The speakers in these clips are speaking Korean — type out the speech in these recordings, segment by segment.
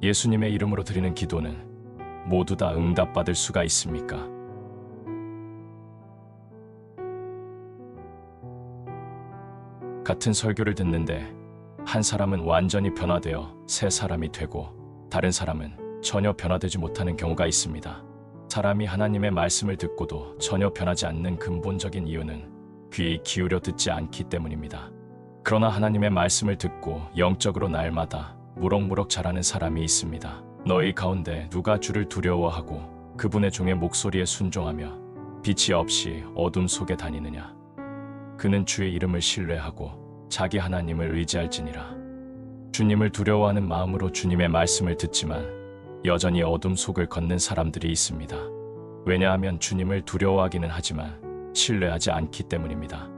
예수님의 이름으로 드리는 기도는 모두 다 응답받을 수가 있습니까? 같은 설교를 듣는데 한 사람은 완전히 변화되어 새 사람이 되고 다른 사람은 전혀 변화되지 못하는 경우가 있습니다. 사람이 하나님의 말씀을 듣고도 전혀 변하지 않는 근본적인 이유는 귀 기울여 듣지 않기 때문입니다. 그러나 하나님의 말씀을 듣고 영적으로 날마다 무럭무럭 자라는 사람이 있습니다. 너희 가운데 누가 주를 두려워하고 그분의 종의 목소리에 순종하며 빛이 없이 어둠 속에 다니느냐? 그는 주의 이름을 신뢰하고 자기 하나님을 의지할지니라. 주님을 두려워하는 마음으로 주님의 말씀을 듣지만 여전히 어둠 속을 걷는 사람들이 있습니다. 왜냐하면 주님을 두려워하기는 하지만 신뢰하지 않기 때문입니다.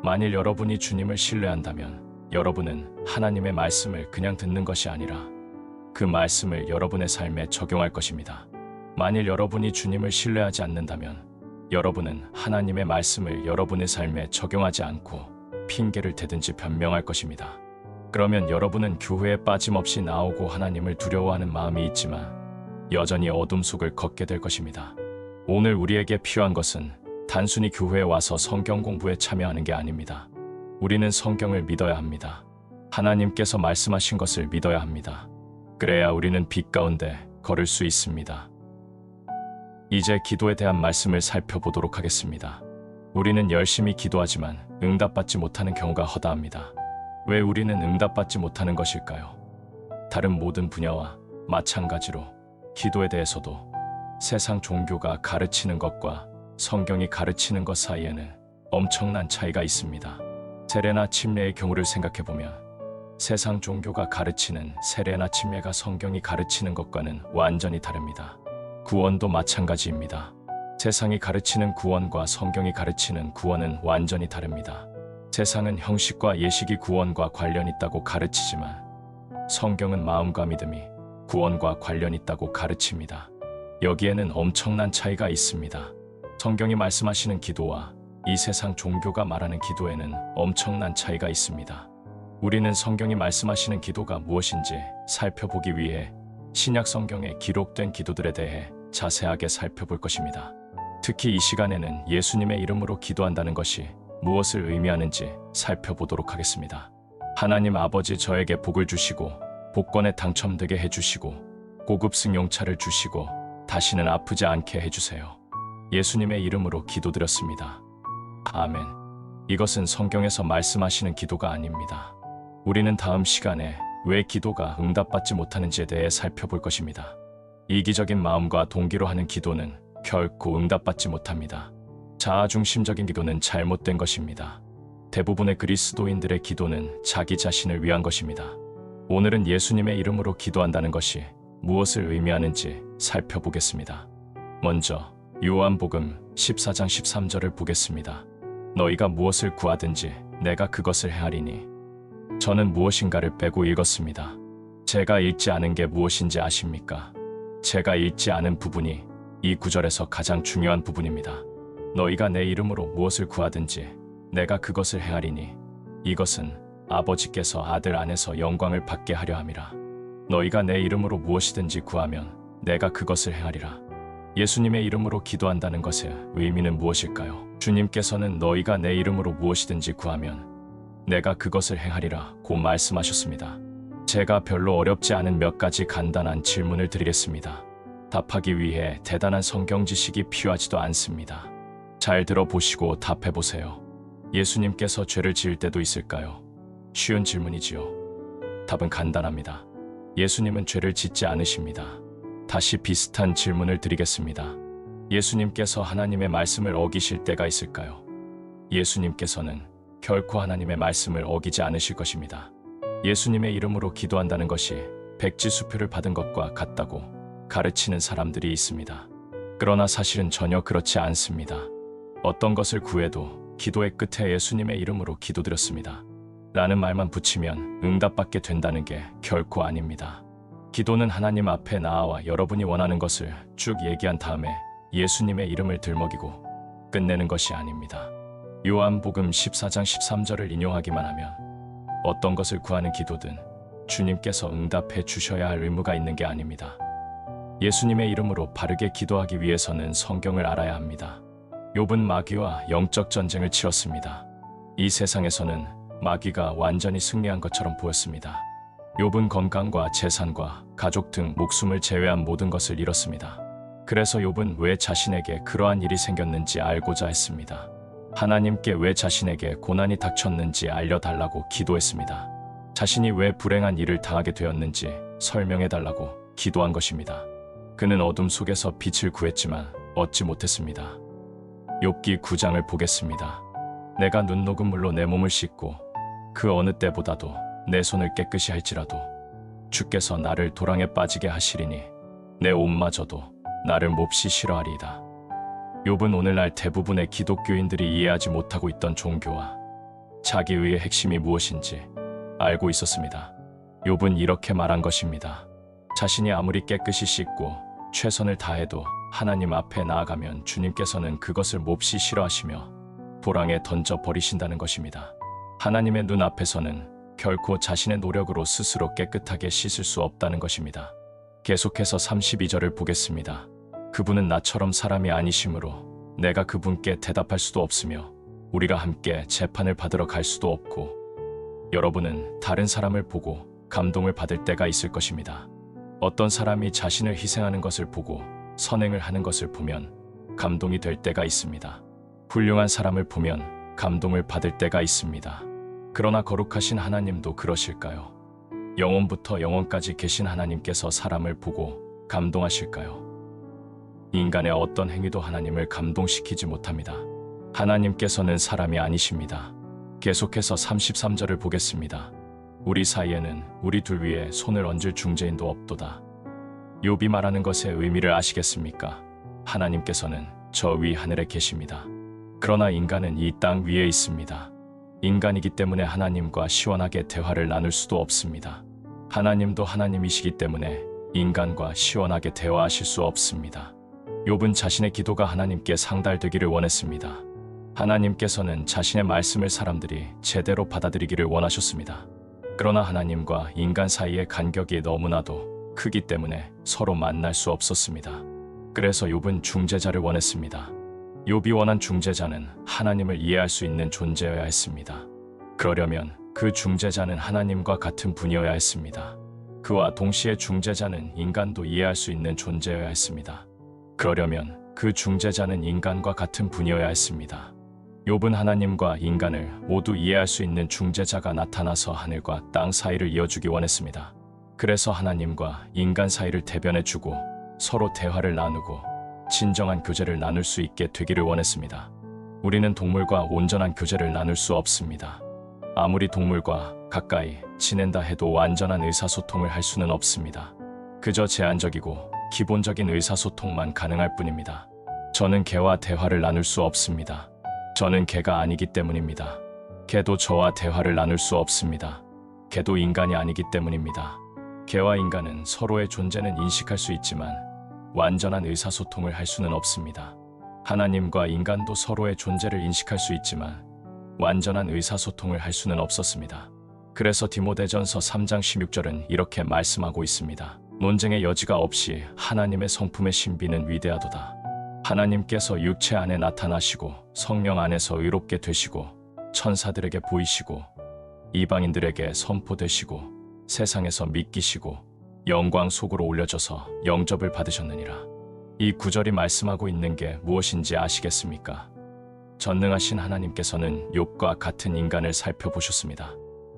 만일 여러분이 주님을 신뢰한다면 여러분은 하나님의 말씀을 그냥 듣는 것이 아니라 그 말씀을 여러분의 삶에 적용할 것입니다. 만일 여러분이 주님을 신뢰하지 않는다면 여러분은 하나님의 말씀을 여러분의 삶에 적용하지 않고 핑계를 대든지 변명할 것입니다. 그러면 여러분은 교회에 빠짐없이 나오고 하나님을 두려워하는 마음이 있지만 여전히 어둠 속을 걷게 될 것입니다. 오늘 우리에게 필요한 것은 단순히 교회에 와서 성경 공부에 참여하는 게 아닙니다. 우리는 성경을 믿어야 합니다. 하나님께서 말씀하신 것을 믿어야 합니다. 그래야 우리는 빛 가운데 걸을 수 있습니다. 이제 기도에 대한 말씀을 살펴보도록 하겠습니다. 우리는 열심히 기도하지만 응답받지 못하는 경우가 허다합니다. 왜 우리는 응답받지 못하는 것일까요? 다른 모든 분야와 마찬가지로 기도에 대해서도 세상 종교가 가르치는 것과 성경이 가르치는 것 사이에는 엄청난 차이가 있습니다. 세례나 침례의 경우를 생각해보면 세상 종교가 가르치는 세례나 침례가 성경이 가르치는 것과는 완전히 다릅니다. 구원도 마찬가지입니다. 세상이 가르치는 구원과 성경이 가르치는 구원은 완전히 다릅니다. 세상은 형식과 예식이 구원과 관련 있다고 가르치지만 성경은 마음과 믿음이 구원과 관련 있다고 가르칩니다. 여기에는 엄청난 차이가 있습니다. 성경이 말씀하시는 기도와 이 세상 종교가 말하는 기도에는 엄청난 차이가 있습니다. 우리는 성경이 말씀하시는 기도가 무엇인지 살펴보기 위해 신약 성경에 기록된 기도들에 대해 자세하게 살펴볼 것입니다. 특히 이 시간에는 예수님의 이름으로 기도한다는 것이 무엇을 의미하는지 살펴보도록 하겠습니다. 하나님 아버지, 저에게 복을 주시고 복권에 당첨되게 해주시고 고급 승용차를 주시고 다시는 아프지 않게 해주세요. 예수님의 이름으로 기도드렸습니다. 아멘. 이것은 성경에서 말씀하시는 기도가 아닙니다. 우리는 다음 시간에 왜 기도가 응답받지 못하는지에 대해 살펴볼 것입니다. 이기적인 마음과 동기로 하는 기도는 결코 응답받지 못합니다. 자아중심적인 기도는 잘못된 것입니다. 대부분의 그리스도인들의 기도는 자기 자신을 위한 것입니다. 오늘은 예수님의 이름으로 기도한다는 것이 무엇을 의미하는지 살펴보겠습니다. 먼저 요한복음 14장 13절을 보겠습니다. 너희가 무엇을 구하든지 내가 그것을 헤아리니. 저는 무엇인가를 빼고 읽었습니다. 제가 읽지 않은 게 무엇인지 아십니까? 제가 읽지 않은 부분이 이 구절에서 가장 중요한 부분입니다. 너희가 내 이름으로 무엇을 구하든지 내가 그것을 헤아리니. 이것은 아버지께서 아들 안에서 영광을 받게 하려 함이라. 너희가 내 이름으로 무엇이든지 구하면 내가 그것을 헤아리라. 예수님의 이름으로 기도한다는 것의 의미는 무엇일까요? 주님께서는 너희가 내 이름으로 무엇이든지 구하면 내가 그것을 행하리라 고 말씀하셨습니다. 제가 별로 어렵지 않은 몇 가지 간단한 질문을 드리겠습니다. 답하기 위해 대단한 성경 지식이 필요하지도 않습니다. 잘 들어보시고 답해보세요. 예수님께서 죄를 지을 때도 있을까요? 쉬운 질문이지요. 답은 간단합니다. 예수님은 죄를 짓지 않으십니다. 다시 비슷한 질문을 드리겠습니다. 예수님께서 하나님의 말씀을 어기실 때가 있을까요? 예수님께서는 결코 하나님의 말씀을 어기지 않으실 것입니다. 예수님의 이름으로 기도한다는 것이 백지수표를 받은 것과 같다고 가르치는 사람들이 있습니다. 그러나 사실은 전혀 그렇지 않습니다. 어떤 것을 구해도 기도의 끝에 예수님의 이름으로 기도드렸습니다. 라는 말만 붙이면 응답받게 된다는 게 결코 아닙니다. 기도는 하나님 앞에 나아와 여러분이 원하는 것을 쭉 얘기한 다음에 예수님의 이름을 들먹이고 끝내는 것이 아닙니다. 요한복음 14장 13절을 인용하기만 하면 어떤 것을 구하는 기도든 주님께서 응답해 주셔야 할 의무가 있는 게 아닙니다. 예수님의 이름으로 바르게 기도하기 위해서는 성경을 알아야 합니다. 욥은 마귀와 영적 전쟁을 치렀습니다. 이 세상에서는 마귀가 완전히 승리한 것처럼 보였습니다. 욥은 건강과 재산과 가족 등 목숨을 제외한 모든 것을 잃었습니다. 그래서 욥은 왜 자신에게 그러한 일이 생겼는지 알고자 했습니다. 하나님께 왜 자신에게 고난이 닥쳤는지 알려달라고 기도했습니다. 자신이 왜 불행한 일을 당하게 되었는지 설명해달라고 기도한 것입니다. 그는 어둠 속에서 빛을 구했지만 얻지 못했습니다. 욥기 9장을 보겠습니다. 내가 눈 녹은 물로 내 몸을 씻고 그 어느 때보다도 내 손을 깨끗이 할지라도 주께서 나를 도랑에 빠지게 하시리니 내 옷마저도 나를 몹시 싫어하리이다. 욥은 오늘날 대부분의 기독교인들이 이해하지 못하고 있던 종교와 자기의의 핵심이 무엇인지 알고 있었습니다. 욥은 이렇게 말한 것입니다. 자신이 아무리 깨끗이 씻고 최선을 다해도 하나님 앞에 나아가면 주님께서는 그것을 몹시 싫어하시며 도랑에 던져 버리신다는 것입니다. 하나님의 눈 앞에서는 결코 자신의 노력으로 스스로 깨끗하게 씻을 수 없다는 것입니다. 계속해서 32절을 보겠습니다. 그분은 나처럼 사람이 아니시므로 내가 그분께 대답할 수도 없으며 우리가 함께 재판을 받으러 갈 수도 없고 여러분은 다른 사람을 보고 감동을 받을 때가 있을 것입니다. 어떤 사람이 자신을 희생하는 것을 보고 선행을 하는 것을 보면 감동이 될 때가 있습니다. 훌륭한 사람을 보면 감동을 받을 때가 있습니다. 그러나 거룩하신 하나님도 그러실까요? 영원부터 영원까지 계신 하나님께서 사람을 보고 감동하실까요? 인간의 어떤 행위도 하나님을 감동시키지 못합니다. 하나님께서는 사람이 아니십니다. 계속해서 33절을 보겠습니다. 우리 사이에는 우리 둘 위에 손을 얹을 중재인도 없도다. 욥이 말하는 것의 의미를 아시겠습니까? 하나님께서는 저 위 하늘에 계십니다. 그러나 인간은 이 땅 위에 있습니다. 인간이기 때문에 하나님과 시원하게 대화를 나눌 수도 없습니다. 하나님도 하나님이시기 때문에 인간과 시원하게 대화하실 수 없습니다. 욥은 자신의 기도가 하나님께 상달되기를 원했습니다. 하나님께서는 자신의 말씀을 사람들이 제대로 받아들이기를 원하셨습니다. 그러나 하나님과 인간 사이의 간격이 너무나도 크기 때문에 서로 만날 수 없었습니다. 그래서 욥은 중재자를 원했습니다. 욥이 원한 중재자는 하나님을 이해할 수 있는 존재여야 했습니다. 그러려면 그 중재자는 하나님과 같은 분이어야 했습니다. 그와 동시에 중재자는 인간도 이해할 수 있는 존재여야 했습니다. 그러려면 그 중재자는 인간과 같은 분이어야 했습니다. 욥은 하나님과 인간을 모두 이해할 수 있는 중재자가 나타나서 하늘과 땅 사이를 이어주기 원했습니다. 그래서 하나님과 인간 사이를 대변해주고 서로 대화를 나누고 진정한 교제를 나눌 수 있게 되기를 원했습니다. 우리는 동물과 온전한 교제를 나눌 수 없습니다. 아무리 동물과 가까이 지낸다 해도 완전한 의사소통을 할 수는 없습니다. 그저 제한적이고 기본적인 의사소통만 가능할 뿐입니다. 저는 개와 대화를 나눌 수 없습니다. 저는 개가 아니기 때문입니다. 개도 저와 대화를 나눌 수 없습니다. 개도 인간이 아니기 때문입니다. 개와 인간은 서로의 존재는 인식할 수 있지만 완전한 의사소통을 할 수는 없습니다. 하나님과 인간도 서로의 존재를 인식할 수 있지만 완전한 의사소통을 할 수는 없었습니다. 그래서 디모데전서 3장 16절은 이렇게 말씀하고 있습니다. 논쟁의 여지가 없이 하나님의 성품의 신비는 위대하도다. 하나님께서 육체 안에 나타나시고 성령 안에서 의롭게 되시고 천사들에게 보이시고 이방인들에게 선포되시고 세상에서 믿기시고 영광 속으로 올려져서 영접을 받으셨느니라. 이 구절이 말씀하고 있는 게 무엇인지 아시겠습니까? 전능하신 하나님께서는 욥과 같은 인간을 살펴보셨습니다.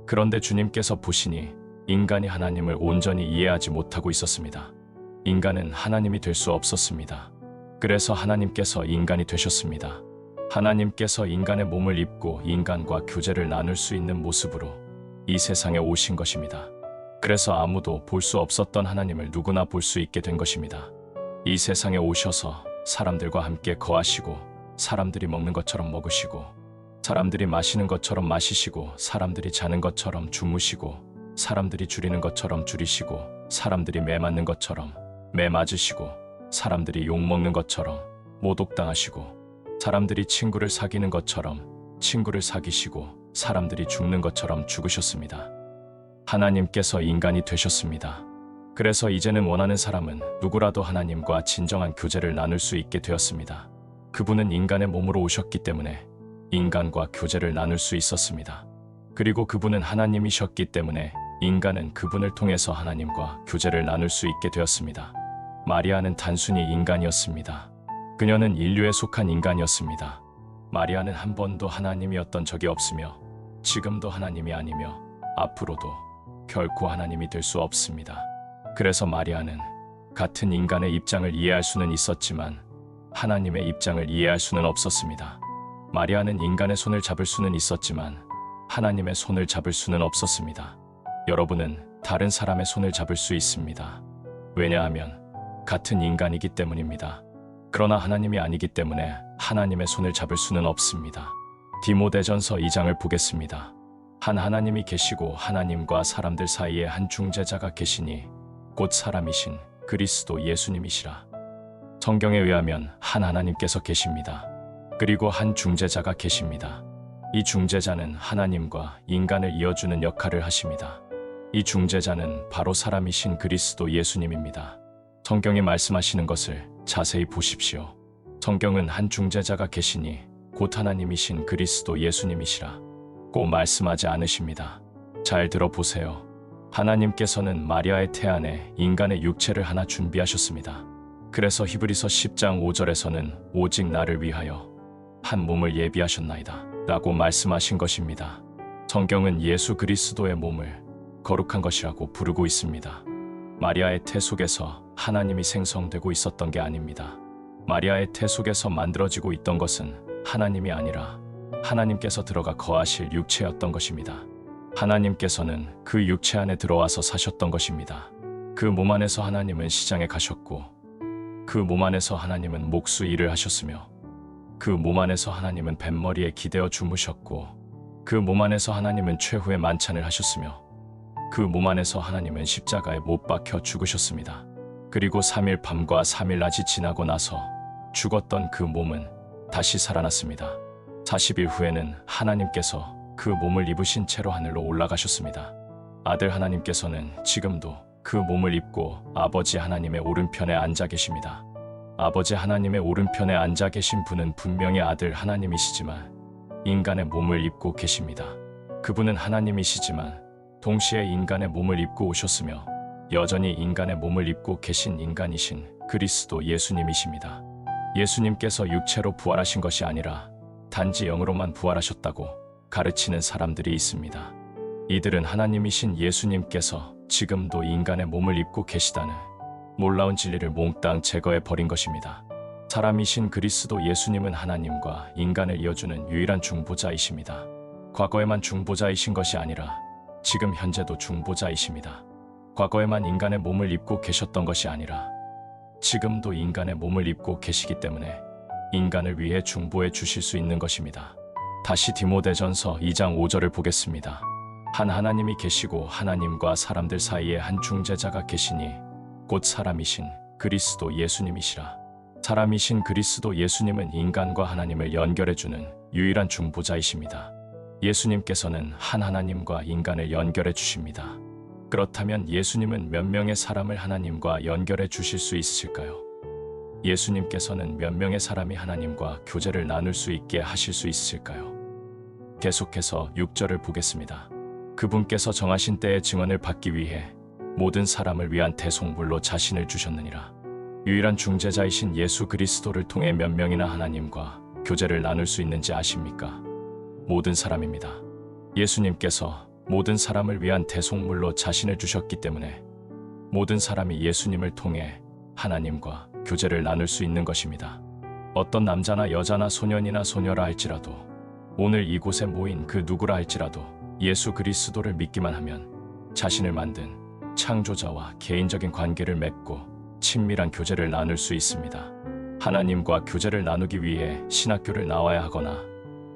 그런데 주님께서 보시니 인간이 하나님을 온전히 이해하지 못하고 있었습니다. 인간은 하나님이 될 수 없었습니다. 그래서 하나님께서 인간이 되셨습니다. 하나님께서 인간의 몸을 입고 인간과 교제를 나눌 수 있는 모습으로 이 세상에 오신 것입니다. 그래서 아무도 볼 수 없었던 하나님을 누구나 볼 수 있게 된 것입니다. 이 세상에 오셔서 사람들과 함께 거하시고 사람들이 먹는 것처럼 먹으시고 사람들이 마시는 것처럼 마시시고 사람들이 자는 것처럼 주무시고 사람들이 줄이는 것처럼 줄이시고 사람들이 매 맞는 것처럼 매 맞으시고 사람들이 욕먹는 것처럼 모독당하시고 사람들이 친구를 사귀는 것처럼 친구를 사귀시고 사람들이 죽는 것처럼 죽으셨습니다. 하나님께서 인간이 되셨습니다. 그래서 이제는 원하는 사람은 누구라도 하나님과 진정한 교제를 나눌 수 있게 되었습니다. 그분은 인간의 몸으로 오셨기 때문에 인간과 교제를 나눌 수 있었습니다. 그리고 그분은 하나님이셨기 때문에 인간은 그분을 통해서 하나님과 교제를 나눌 수 있게 되었습니다. 마리아는 단순히 인간이었습니다. 그녀는 인류에 속한 인간이었습니다. 마리아는 한 번도 하나님이었던 적이 없으며 지금도 하나님이 아니며 앞으로도 결코 하나님이 될 수 없습니다. 그래서 마리아는 같은 인간의 입장을 이해할 수는 있었지만 하나님의 입장을 이해할 수는 없었습니다. 마리아는 인간의 손을 잡을 수는 있었지만 하나님의 손을 잡을 수는 없었습니다. 여러분은 다른 사람의 손을 잡을 수 있습니다. 왜냐하면 같은 인간이기 때문입니다. 그러나 하나님이 아니기 때문에 하나님의 손을 잡을 수는 없습니다. 디모데전서 2장을 보겠습니다. 한 하나님이 계시고 하나님과 사람들 사이에 한 중재자가 계시니 곧 사람이신 그리스도 예수님이시라. 성경에 의하면 한 하나님께서 계십니다. 그리고 한 중재자가 계십니다. 이 중재자는 하나님과 인간을 이어주는 역할을 하십니다. 이 중재자는 바로 사람이신 그리스도 예수님입니다. 성경이 말씀하시는 것을 자세히 보십시오. 성경은 한 중재자가 계시니 곧 하나님이신 그리스도 예수님이시라 꼭 말씀하지 않으십니다. 잘 들어보세요. 하나님께서는 마리아의 태안에 인간의 육체를 하나 준비하셨습니다. 그래서 히브리서 10장 5절에서는 오직 나를 위하여 한 몸을 예비하셨나이다 라고 말씀하신 것입니다. 성경은 예수 그리스도의 몸을 거룩한 것이라고 부르고 있습니다. 마리아의 태 속에서 하나님이 생성되고 있었던 게 아닙니다. 마리아의 태 속에서 만들어지고 있던 것은 하나님이 아니라 하나님께서 들어가 거하실 육체였던 것입니다. 하나님께서는 그 육체 안에 들어와서 사셨던 것입니다. 그 몸 안에서 하나님은 시장에 가셨고 그 몸 안에서 하나님은 목수 일을 하셨으며 그 몸 안에서 하나님은 뱃머리에 기대어 주무셨고 그 몸 안에서 하나님은 최후의 만찬을 하셨으며 그 몸 안에서 하나님은 십자가에 못 박혀 죽으셨습니다. 그리고 3일 밤과 3일 낮이 지나고 나서 죽었던 그 몸은 다시 살아났습니다. 40일 후에는 하나님께서 그 몸을 입으신 채로 하늘로 올라가셨습니다. 아들 하나님께서는 지금도 그 몸을 입고 아버지 하나님의 오른편에 앉아 계십니다. 아버지 하나님의 오른편에 앉아 계신 분은 분명히 아들 하나님이시지만 인간의 몸을 입고 계십니다. 그분은 하나님이시지만 동시에 인간의 몸을 입고 오셨으며 여전히 인간의 몸을 입고 계신 인간이신 그리스도 예수님이십니다. 예수님께서 육체로 부활하신 것이 아니라 단지 영으로만 부활하셨다고 가르치는 사람들이 있습니다. 이들은 하나님이신 예수님께서 지금도 인간의 몸을 입고 계시다는 놀라운 진리를 몽땅 제거해 버린 것입니다. 사람이신 그리스도 예수님은 하나님과 인간을 이어주는 유일한 중보자이십니다. 과거에만 중보자이신 것이 아니라 지금 현재도 중보자이십니다. 과거에만 인간의 몸을 입고 계셨던 것이 아니라 지금도 인간의 몸을 입고 계시기 때문에 인간을 위해 중보해 주실 수 있는 것입니다. 다시 디모데전서 2장 5절을 보겠습니다. 한 하나님이 계시고 하나님과 사람들 사이에 한 중재자가 계시니 곧 사람이신 그리스도 예수님이시라. 사람이신 그리스도 예수님은 인간과 하나님을 연결해주는 유일한 중보자이십니다. 예수님께서는 한 하나님과 인간을 연결해 주십니다. 그렇다면 예수님은 몇 명의 사람을 하나님과 연결해 주실 수 있으실까요? 예수님께서는 몇 명의 사람이 하나님과 교제를 나눌 수 있게 하실 수 있으실까요? 계속해서 6절을 보겠습니다. 그분께서 정하신 때의 증언을 받기 위해 모든 사람을 위한 대속물로 자신을 주셨느니라. 유일한 중재자이신 예수 그리스도를 통해 몇 명이나 하나님과 교제를 나눌 수 있는지 아십니까? 모든 사람입니다. 예수님께서 모든 사람을 위한 대속물로 자신을 주셨기 때문에 모든 사람이 예수님을 통해 하나님과 교제를 나눌 수 있는 것입니다. 어떤 남자나 여자나 소년이나 소녀라 할지라도 오늘 이곳에 모인 그 누구라 할지라도 예수 그리스도를 믿기만 하면 자신을 만든 창조자와 개인적인 관계를 맺고 친밀한 교제를 나눌 수 있습니다. 하나님과 교제를 나누기 위해 신학교를 나와야 하거나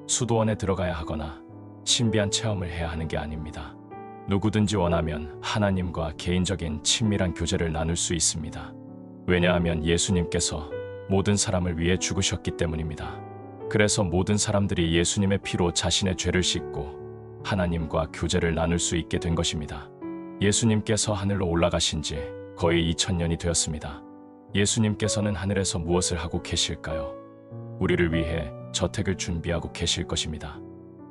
수도원에 들어가야 하거나 신비한 체험을 해야 하는 게 아닙니다. 누구든지 원하면 하나님과 개인적인 친밀한 교제를 나눌 수 있습니다. 왜냐하면 예수님께서 모든 사람을 위해 죽으셨기 때문입니다. 그래서 모든 사람들이 예수님의 피로 자신의 죄를 씻고 하나님과 교제를 나눌 수 있게 된 것입니다. 예수님께서 하늘로 올라가신 지 거의 2000년이 되었습니다. 예수님께서는 하늘에서 무엇을 하고 계실까요? 우리를 위해 저택을 준비하고 계실 것입니다.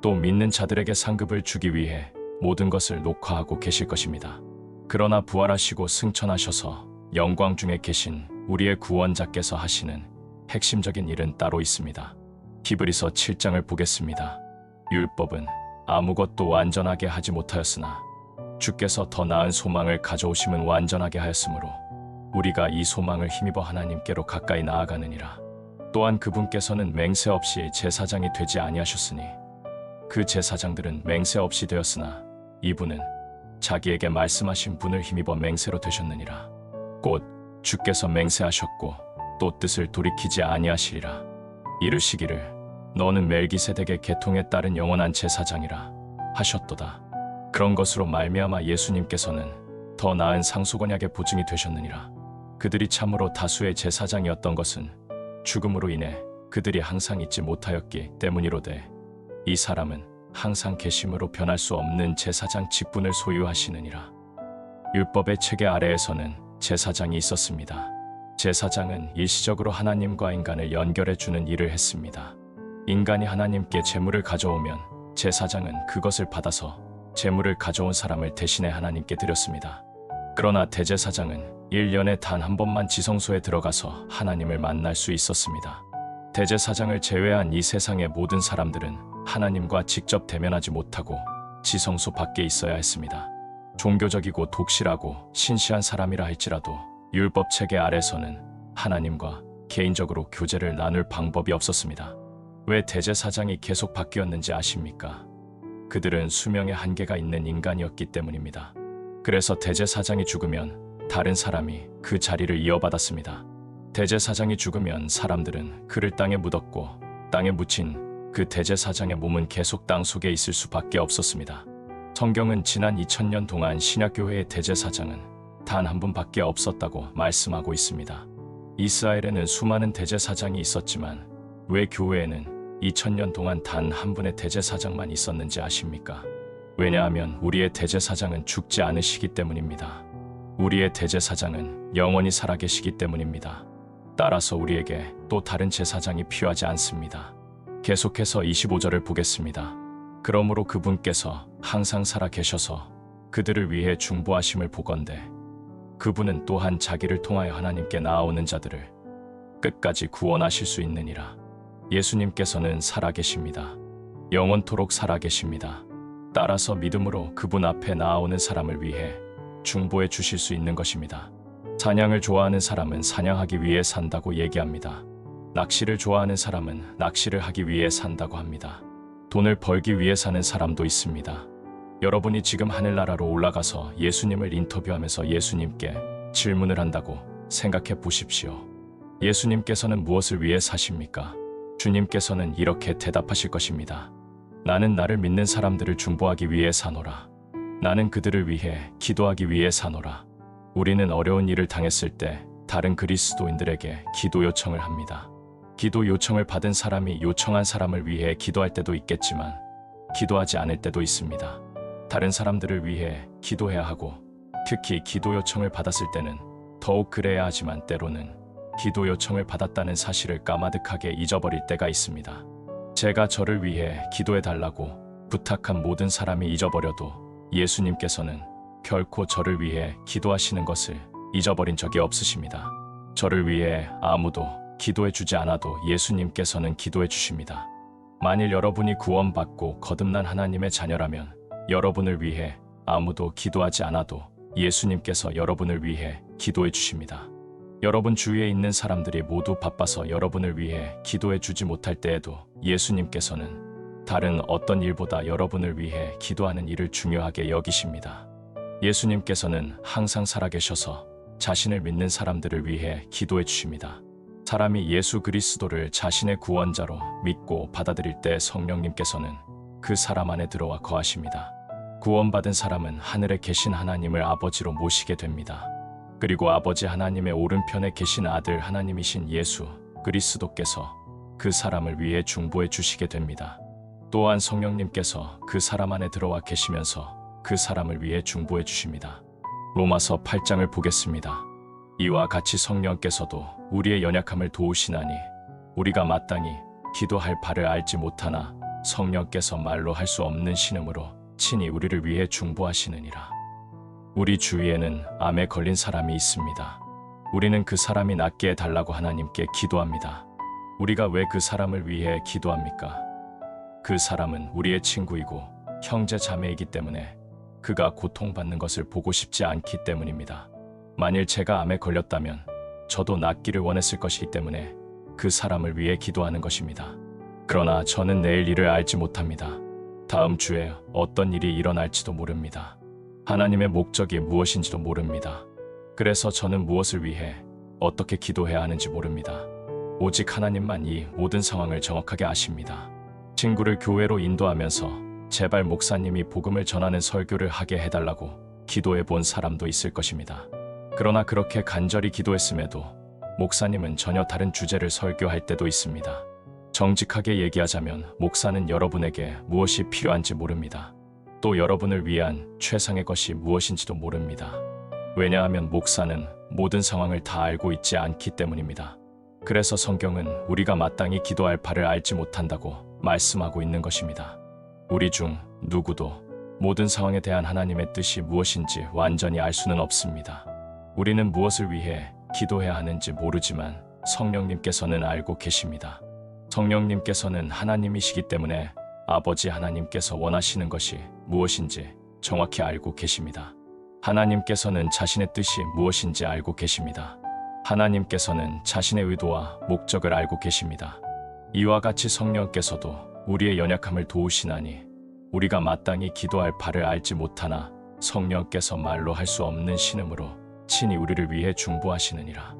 또 믿는 자들에게 상급을 주기 위해 모든 것을 녹화하고 계실 것입니다. 그러나 부활하시고 승천하셔서 영광 중에 계신 우리의 구원자께서 하시는 핵심적인 일은 따로 있습니다. 히브리서 7장을 보겠습니다. 율법은 아무것도 완전하게 하지 못하였으나 주께서 더 나은 소망을 가져오심은 완전하게 하였으므로 우리가 이 소망을 힘입어 하나님께로 가까이 나아가느니라. 또한 그분께서는 맹세 없이 제사장이 되지 아니하셨으니 그 제사장들은 맹세 없이 되었으나 이분은 자기에게 말씀하신 분을 힘입어 맹세로 되셨느니라. 곧 주께서 맹세하셨고 또 뜻을 돌이키지 아니하시리라. 이르시기를 너는 멜기세덱의 계통에 따른 영원한 제사장이라 하셨도다. 그런 것으로 말미암아 예수님께서는 더 나은 상속언약의 보증이 되셨느니라. 그들이 참으로 다수의 제사장이었던 것은 죽음으로 인해 그들이 항상 있지 못하였기 때문이로되 이 사람은 항상 계심으로 변할 수 없는 제사장 직분을 소유하시느니라. 율법의 체계 아래에서는 제사장이 있었습니다. 제사장은 일시적으로 하나님과 인간을 연결해 주는 일을 했습니다. 인간이 하나님께 제물을 가져오면 제사장은 그것을 받아서 제물을 가져온 사람을 대신해 하나님께 드렸습니다. 그러나 대제사장은 1년에 단 한 번만 지성소에 들어가서 하나님을 만날 수 있었습니다. 대제사장을 제외한 이 세상의 모든 사람들은 하나님과 직접 대면하지 못하고 지성소 밖에 있어야 했습니다. 종교적이고 독실하고 신시한 사람이라 할지라도 율법 체계 아래서는 하나님과 개인적으로 교제를 나눌 방법이 없었습니다. 왜 대제사장이 계속 바뀌었는지 아십니까? 그들은 수명의 한계가 있는 인간이었기 때문입니다. 그래서 대제사장이 죽으면 다른 사람이 그 자리를 이어받았습니다. 대제사장이 죽으면 사람들은 그를 땅에 묻었고 땅에 묻힌 그 대제사장의 몸은 계속 땅 속에 있을 수밖에 없었습니다. 성경은 지난 2000년 동안 신약교회의 대제사장은 단 한 분밖에 없었다고 말씀하고 있습니다. 이스라엘에는 수많은 대제사장이 있었지만 왜 교회에는 2000년 동안 단 한 분의 대제사장만 있었는지 아십니까? 왜냐하면 우리의 대제사장은 죽지 않으시기 때문입니다. 우리의 대제사장은 영원히 살아계시기 때문입니다. 따라서 우리에게 또 다른 제사장이 필요하지 않습니다. 계속해서 25절을 보겠습니다. 그러므로 그분께서 항상 살아계셔서 그들을 위해 중보하심을 보건대 그분은 또한 자기를 통하여 하나님께 나아오는 자들을 끝까지 구원하실 수 있느니라. 예수님께서는 살아계십니다. 영원토록 살아계십니다. 따라서 믿음으로 그분 앞에 나아오는 사람을 위해 중보해 주실 수 있는 것입니다. 사냥을 좋아하는 사람은 사냥하기 위해 산다고 얘기합니다. 낚시를 좋아하는 사람은 낚시를 하기 위해 산다고 합니다. 돈을 벌기 위해 사는 사람도 있습니다. 여러분이 지금 하늘나라로 올라가서 예수님을 인터뷰하면서 예수님께 질문을 한다고 생각해 보십시오. 예수님께서는 무엇을 위해 사십니까? 주님께서는 이렇게 대답하실 것입니다. 나는 나를 믿는 사람들을 중보하기 위해 사노라. 나는 그들을 위해 기도하기 위해 사노라. 우리는 어려운 일을 당했을 때 다른 그리스도인들에게 기도 요청을 합니다. 기도 요청을 받은 사람이 요청한 사람을 위해 기도할 때도 있겠지만 기도하지 않을 때도 있습니다. 다른 사람들을 위해 기도해야 하고 특히 기도 요청을 받았을 때는 더욱 그래야 하지만 때로는 기도 요청을 받았다는 사실을 까마득하게 잊어버릴 때가 있습니다. 제가 저를 위해 기도해 달라고 부탁한 모든 사람이 잊어버려도 예수님께서는 결코 저를 위해 기도하시는 것을 잊어버린 적이 없으십니다. 저를 위해 아무도 기도해 주지 않아도 예수님께서는 기도해 주십니다. 만일 여러분이 구원받고 거듭난 하나님의 자녀라면 여러분을 위해 아무도 기도하지 않아도 예수님께서 여러분을 위해 기도해 주십니다. 여러분 주위에 있는 사람들이 모두 바빠서 여러분을 위해 기도해 주지 못할 때에도 예수님께서는 다른 어떤 일보다 여러분을 위해 기도하는 일을 중요하게 여기십니다. 예수님께서는 항상 살아계셔서 자신을 믿는 사람들을 위해 기도해 주십니다. 사람이 예수 그리스도를 자신의 구원자로 믿고 받아들일 때 성령님께서는 그 사람 안에 들어와 거하십니다. 구원받은 사람은 하늘에 계신 하나님을 아버지로 모시게 됩니다. 그리고 아버지 하나님의 오른편에 계신 아들 하나님이신 예수 그리스도께서 그 사람을 위해 중보해 주시게 됩니다. 또한 성령님께서 그 사람 안에 들어와 계시면서 그 사람을 위해 중보해 주십니다. 로마서 8장을 보겠습니다. 이와 같이 성령께서도 우리의 연약함을 도우시나니 우리가 마땅히 기도할 바를 알지 못하나 성령께서 말로 할 수 없는 신음으로 친히 우리를 위해 중보하시느니라. 우리 주위에는 암에 걸린 사람이 있습니다. 우리는 그 사람이 낫게 해달라고 하나님께 기도합니다. 우리가 왜 그 사람을 위해 기도합니까? 그 사람은 우리의 친구이고 형제 자매이기 때문에 그가 고통받는 것을 보고 싶지 않기 때문입니다. 만일 제가 암에 걸렸다면 저도 낫기를 원했을 것이기 때문에 그 사람을 위해 기도하는 것입니다. 그러나 저는 내일 일을 알지 못합니다. 다음 주에 어떤 일이 일어날지도 모릅니다. 하나님의 목적이 무엇인지도 모릅니다. 그래서 저는 무엇을 위해 어떻게 기도해야 하는지 모릅니다. 오직 하나님만 이 모든 상황을 정확하게 아십니다. 친구를 교회로 인도하면서 제발 목사님이 복음을 전하는 설교를 하게 해달라고 기도해 본 사람도 있을 것입니다. 그러나 그렇게 간절히 기도했음에도 목사님은 전혀 다른 주제를 설교할 때도 있습니다. 정직하게 얘기하자면 목사는 여러분에게 무엇이 필요한지 모릅니다. 또 여러분을 위한 최상의 것이 무엇인지도 모릅니다. 왜냐하면 목사는 모든 상황을 다 알고 있지 않기 때문입니다. 그래서 성경은 우리가 마땅히 기도할 바를 알지 못한다고 말씀하고 있는 것입니다. 우리 중 누구도 모든 상황에 대한 하나님의 뜻이 무엇인지 완전히 알 수는 없습니다. 우리는 무엇을 위해 기도해야 하는지 모르지만 성령님께서는 알고 계십니다. 성령님께서는 하나님이시기 때문에 아버지 하나님께서 원하시는 것이 무엇인지 정확히 알고 계십니다. 하나님께서는 자신의 뜻이 무엇인지 알고 계십니다. 하나님께서는 자신의 의도와 목적을 알고 계십니다. 이와 같이 성령께서도 우리의 연약함을 도우시나니 우리가 마땅히 기도할 바를 알지 못하나 성령께서 말로 할 수 없는 신음으로 친히 우리를 위해 중보하시느니라.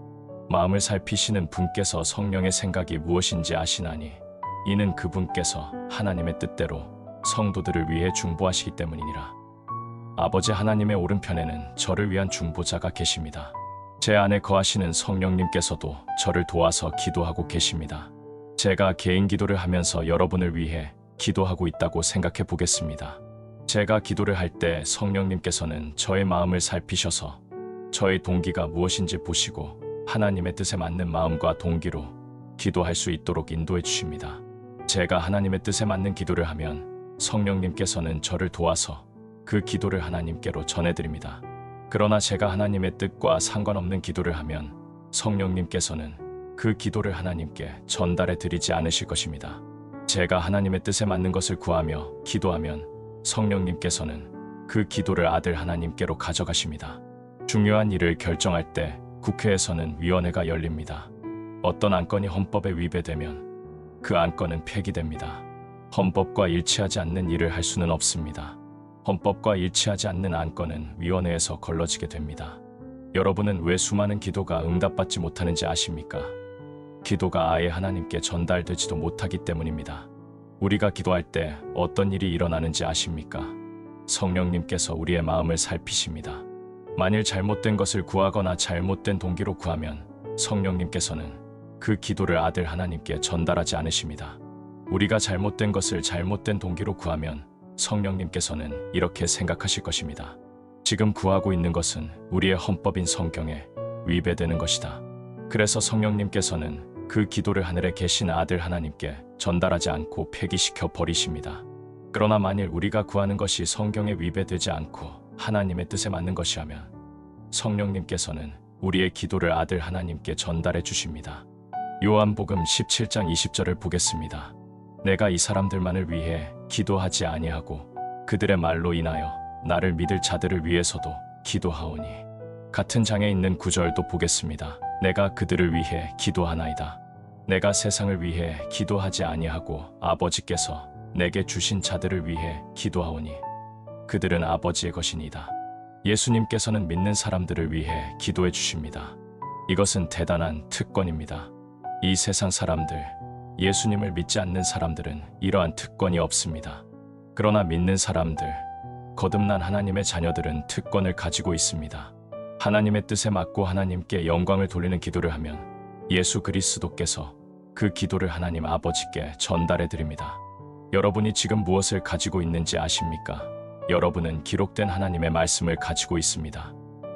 마음을 살피시는 분께서 성령의 생각이 무엇인지 아시나니 이는 그분께서 하나님의 뜻대로 성도들을 위해 중보하시기 때문이니라. 아버지 하나님의 오른편에는 저를 위한 중보자가 계십니다. 제 안에 거하시는 성령님께서도 저를 도와서 기도하고 계십니다. 제가 개인 기도를 하면서 여러분을 위해 기도하고 있다고 생각해 보겠습니다. 제가 기도를 할 때 성령님께서는 저의 마음을 살피셔서 저의 동기가 무엇인지 보시고 하나님의 뜻에 맞는 마음과 동기로 기도할 수 있도록 인도해 주십니다. 제가 하나님의 뜻에 맞는 기도를 하면 성령님께서는 저를 도와서 그 기도를 하나님께로 전해드립니다. 그러나 제가 하나님의 뜻과 상관없는 기도를 하면 성령님께서는 그 기도를 하나님께 전달해 드리지 않으실 것입니다. 제가 하나님의 뜻에 맞는 것을 구하며 기도하면 성령님께서는 그 기도를 아들 하나님께로 가져가십니다. 중요한 일을 결정할 때 국회에서는 위원회가 열립니다. 어떤 안건이 헌법에 위배되면 그 안건은 폐기됩니다. 헌법과 일치하지 않는 일을 할 수는 없습니다. 헌법과 일치하지 않는 안건은 위원회에서 걸러지게 됩니다. 여러분은 왜 수많은 기도가 응답받지 못하는지 아십니까? 기도가 아예 하나님께 전달되지도 못하기 때문입니다. 우리가 기도할 때 어떤 일이 일어나는지 아십니까? 성령님께서 우리의 마음을 살피십니다. 만일 잘못된 것을 구하거나 잘못된 동기로 구하면 성령님께서는 그 기도를 아들 하나님께 전달하지 않으십니다. 우리가 잘못된 것을 잘못된 동기로 구하면 성령님께서는 이렇게 생각하실 것입니다. 지금 구하고 있는 것은 우리의 헌법인 성경에 위배되는 것이다. 그래서 성령님께서는 그 기도를 하늘에 계신 아들 하나님께 전달하지 않고 폐기시켜 버리십니다. 그러나 만일 우리가 구하는 것이 성경에 위배되지 않고 하나님의 뜻에 맞는 것이라면 성령님께서는 우리의 기도를 아들 하나님께 전달해 주십니다. 요한복음 17장 20절을 보겠습니다. 내가 이 사람들만을 위해 기도하지 아니하고 그들의 말로 인하여 나를 믿을 자들을 위해서도 기도하오니. 같은 장에 있는 구절도 보겠습니다. 내가 그들을 위해 기도하나이다. 내가 세상을 위해 기도하지 아니하고 아버지께서 내게 주신 자들을 위해 기도하오니 그들은 아버지의 것이니이다. 예수님께서는 믿는 사람들을 위해 기도해 주십니다. 이것은 대단한 특권입니다. 이 세상 사람들, 예수님을 믿지 않는 사람들은 이러한 특권이 없습니다. 그러나 믿는 사람들, 거듭난 하나님의 자녀들은 특권을 가지고 있습니다. 하나님의 뜻에 맞고 하나님께 영광을 돌리는 기도를 하면 예수 그리스도께서 그 기도를 하나님 아버지께 전달해 드립니다. 여러분이 지금 무엇을 가지고 있는지 아십니까? 여러분은 기록된 하나님의 말씀을 가지고 있습니다.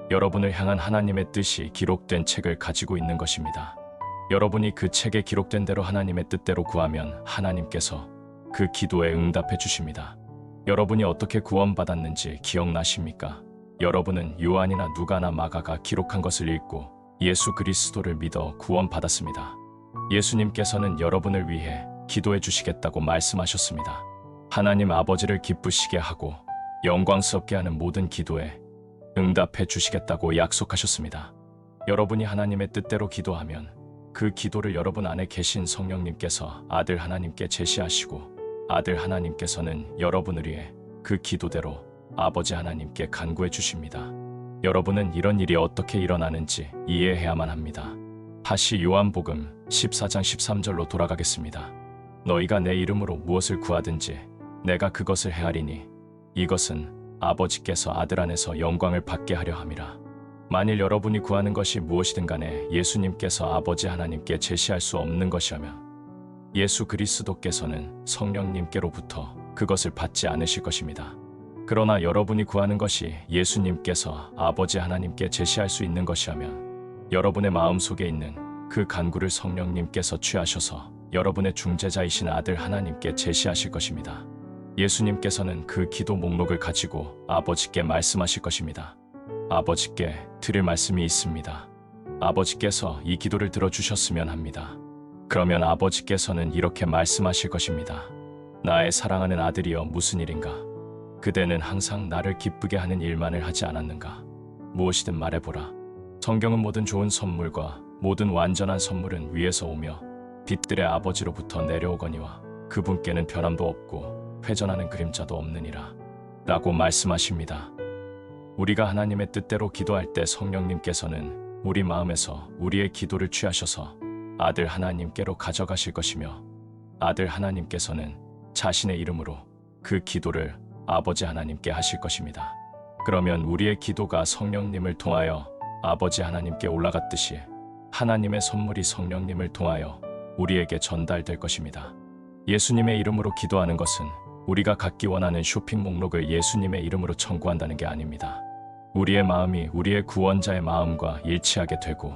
여러분을 향한 하나님의 뜻이 기록된 책을 가지고 있는 것입니다. 여러분이 그 책에 기록된 대로 하나님의 뜻대로 구하면 하나님께서 그 기도에 응답해 주십니다. 여러분이 어떻게 구원받았는지 기억나십니까? 여러분은 요한이나 누가나 마가가 기록한 것을 읽고 예수 그리스도를 믿어 구원받았습니다. 예수님께서는 여러분을 위해 기도해 주시겠다고 말씀하셨습니다. 하나님 아버지를 기쁘시게 하고 영광스럽게 하는 모든 기도에 응답해 주시겠다고 약속하셨습니다. 여러분이 하나님의 뜻대로 기도하면 그 기도를 여러분 안에 계신 성령님께서 아들 하나님께 제시하시고 아들 하나님께서는 여러분을 위해 그 기도대로 아버지 하나님께 간구해 주십니다. 여러분은 이런 일이 어떻게 일어나는지 이해해야만 합니다. 다시 요한복음 14장 13절로 돌아가겠습니다. 너희가 내 이름으로 무엇을 구하든지 내가 그것을 헤아리니 이것은 아버지께서 아들 안에서 영광을 받게 하려 함이라. 만일 여러분이 구하는 것이 무엇이든 간에 예수님께서 아버지 하나님께 제시할 수 없는 것이라면 예수 그리스도께서는 성령님께로부터 그것을 받지 않으실 것입니다. 그러나 여러분이 구하는 것이 예수님께서 아버지 하나님께 제시할 수 있는 것이라면 여러분의 마음속에 있는 그 간구를 성령님께서 취하셔서 여러분의 중재자이신 아들 하나님께 제시하실 것입니다. 예수님께서는 그 기도 목록을 가지고 아버지께 말씀하실 것입니다. 아버지께 드릴 말씀이 있습니다. 아버지께서 이 기도를 들어주셨으면 합니다. 그러면 아버지께서는 이렇게 말씀하실 것입니다. 나의 사랑하는 아들이여, 무슨 일인가? 그대는 항상 나를 기쁘게 하는 일만을 하지 않았는가? 무엇이든 말해보라. 성경은 모든 좋은 선물과 모든 완전한 선물은 위에서 오며 빛들의 아버지로부터 내려오거니와 그분께는 변함도 없고 회전하는 그림자도 없느니라 라고 말씀하십니다. 우리가 하나님의 뜻대로 기도할 때 성령님께서는 우리 마음에서 우리의 기도를 취하셔서 아들 하나님께로 가져가실 것이며 아들 하나님께서는 자신의 이름으로 그 기도를 아버지 하나님께 하실 것입니다. 그러면 우리의 기도가 성령님을 통하여 아버지 하나님께 올라갔듯이 하나님의 선물이 성령님을 통하여 우리에게 전달될 것입니다. 예수님의 이름으로 기도하는 것은 우리가 갖기 원하는 쇼핑 목록을 예수님의 이름으로 청구한다는 게 아닙니다. 우리의 마음이 우리의 구원자의 마음과 일치하게 되고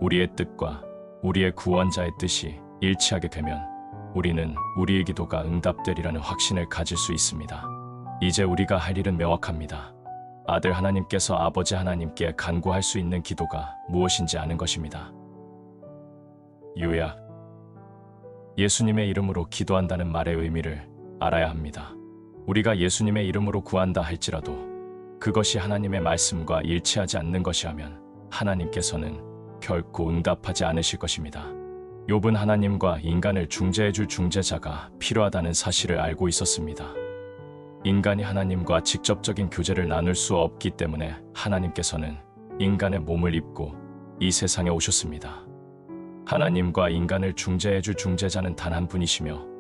우리의 뜻과 우리의 구원자의 뜻이 일치하게 되면 우리는 우리의 기도가 응답되리라는 확신을 가질 수 있습니다. 이제 우리가 할 일은 명확합니다. 아들 하나님께서 아버지 하나님께 간구할 수 있는 기도가 무엇인지 아는 것입니다. 요약: 예수님의 이름으로 기도한다는 말의 의미를 알아야 합니다. 우리가 예수님의 이름으로 구한다 할지라도 그것이 하나님의 말씀과 일치하지 않는 것이라면 하나님께서는 결코 응답하지 않으실 것입니다. 욥은 하나님과 인간을 중재해줄 중재자가 필요하다는 사실을 알고 있었습니다. 인간이 하나님과 직접적인 교제를 나눌 수 없기 때문에 하나님께서는 인간의 몸을 입고 이 세상에 오셨습니다. 하나님과 인간을 중재해줄 중재자는 단 한 분이시며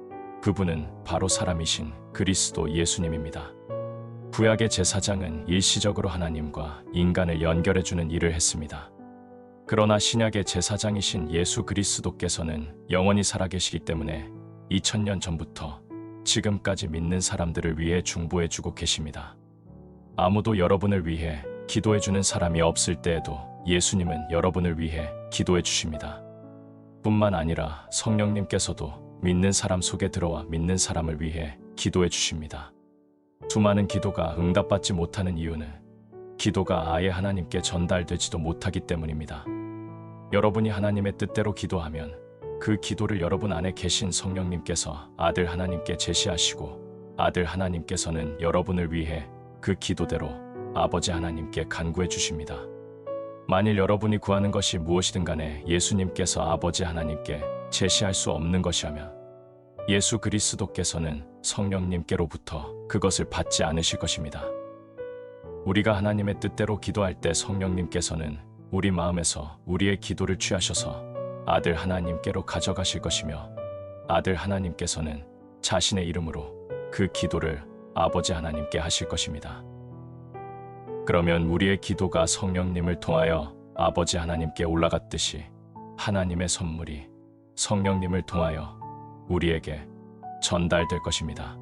그분은 바로 사람이신 그리스도 예수님입니다. 구약의 제사장은 일시적으로 하나님과 인간을 연결해주는 일을 했습니다. 그러나 신약의 제사장이신 예수 그리스도께서는 영원히 살아계시기 때문에 2000년 전부터 지금까지 믿는 사람들을 위해 중보해주고 계십니다. 아무도 여러분을 위해 기도해주는 사람이 없을 때에도 예수님은 여러분을 위해 기도해 주십니다. 뿐만 아니라 성령님께서도 믿는 사람 속에 들어와 믿는 사람을 위해 기도해 주십니다. 수많은 기도가 응답받지 못하는 이유는 기도가 아예 하나님께 전달되지도 못하기 때문입니다. 여러분이 하나님의 뜻대로 기도하면 그 기도를 여러분 안에 계신 성령님께서 아들 하나님께 제시하시고 아들 하나님께서는 여러분을 위해 그 기도대로 아버지 하나님께 간구해 주십니다. 만일 여러분이 구하는 것이 무엇이든 간에 예수님께서 아버지 하나님께 제시할 수 없는 것이라면 예수 그리스도께서는 성령님께로부터 그것을 받지 않으실 것입니다. 우리가 하나님의 뜻대로 기도할 때 성령님께서는 우리 마음에서 우리의 기도를 취하셔서 아들 하나님께로 가져가실 것이며 아들 하나님께서는 자신의 이름으로 그 기도를 아버지 하나님께 하실 것입니다. 그러면 우리의 기도가 성령님을 통하여 아버지 하나님께 올라갔듯이 하나님의 선물이 성령님을 통하여 우리에게 전달될 것입니다.